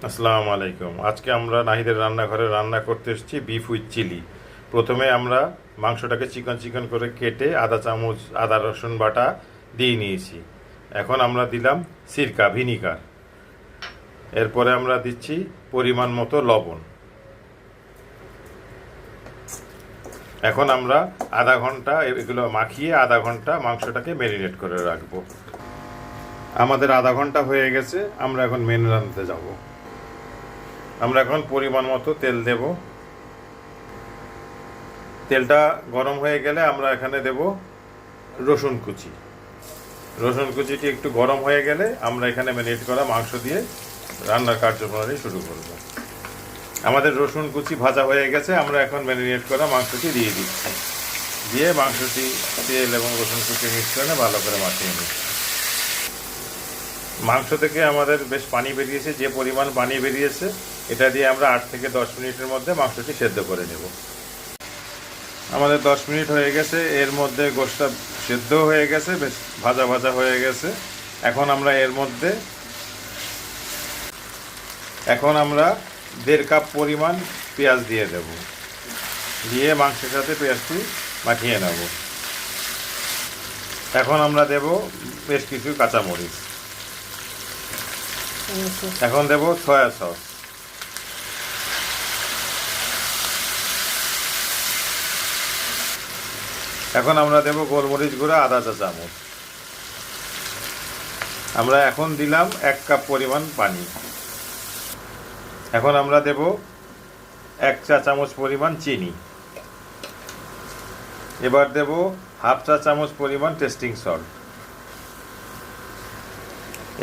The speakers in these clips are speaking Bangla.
আসসালামু আলাইকুম। আজকে আমরা নাহিদের রান্নাঘরে রান্না করতে এসেছি বিফ উইথ চিলি। প্রথমে আমরা মাংসটাকে চিকন চিকন করে কেটে আধা চামচ আদা রসুন বাটা দিয়ে নিয়েছি। এখন আমরা দিলাম সিরকা ভিনিগার। এরপরে আমরা দিচ্ছি পরিমাণ মতো লবণ। এখন আমরা আধা ঘন্টা এগুলো মাখিয়ে আধা ঘন্টা মাংসটাকে ম্যারিনেট করে রাখবো। আমাদের আধা ঘন্টা হয়ে গেছে, আমরা এখন মেন রান্নাতে যাব। আমরা এখন পরিমাণ মতো তেল দেব। তেলটা গরম হয়ে গেলে আমরা এখানে দেব রসুন কুচি। রসুন কুচিটি একটু গরম হয়ে গেলে আমরা এখানে ম্যারিনেট করা মাংস দিয়ে রান্নার কার্যপ্রণালী শুরু করব। আমাদের রসুন কুচি ভাজা হয়ে গেছে, আমরা এখন ম্যারিনেট করা মাংসটি দিয়ে দিচ্ছি। দিয়ে মাংসটি তেল এবং রসুন কুচি মিশ্রণে ভালো করে মাখিয়ে নিচ্ছি। মাংস থেকে আমাদের বেশ পানি বেরিয়েছে, যে পরিমাণ পানি বেরিয়েছে এটা দিয়ে আমরা 8 থেকে 10 মিনিটের মধ্যে মাংসটি সেদ্ধ করে নেব। আমাদের 10 মিনিট হয়ে গেছে, এর মধ্যে গোশটা সেদ্ধ হয়ে গেছে, বেশ ভাজা ভাজা হয়ে গেছে। এখন আমরা এর মধ্যে 1.5 কাপ পরিমাণ পেঁয়াজ দিয়ে দেব। দিয়ে মাংসের সাথে পেঁয়াজটি মাখিয়ে নেব। এখন আমরা দেব বেশ কিছু কাঁচামরিচ। এখন দেব সয়া সস। এখন আমরা দেব গোলমরিচ গুঁড়া আধা চা চামচ। আমরা এখন দিলাম 1 কাপ পরিমাণ পানি। এখন আমরা দেব 1 চা চামচ পরিমাণ চিনি। এবার দেব 1/2 চা চামচ পরিমাণ টেস্টিং সল্ট।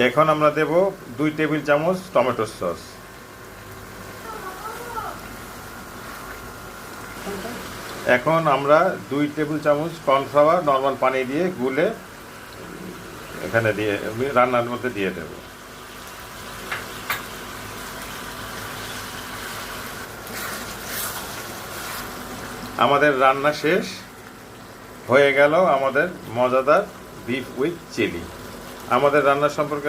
এখন আমরা দেব 2 টেবিল চামচ টমেটো সস। এখন আমরা 2 টেবিল চামচ কর্নফ্লাওয়ার নর্মাল পানি দিয়ে গুলে এখানে দিয়ে রান্নার মধ্যে দিয়ে দেব। আমাদের রান্না শেষ হয়ে গেল, আমাদের মজাদার বিফ উইথ চিলি। আমাদের রান্না সম্পর্কে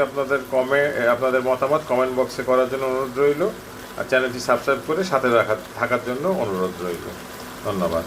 আপনাদের মতামত কমেন্ট বক্সে করার জন্য অনুরোধ রইল। আর চ্যানেলটি সাবস্ক্রাইব করে সাথে থাকার জন্য অনুরোধ রইল। ধন্যবাদ।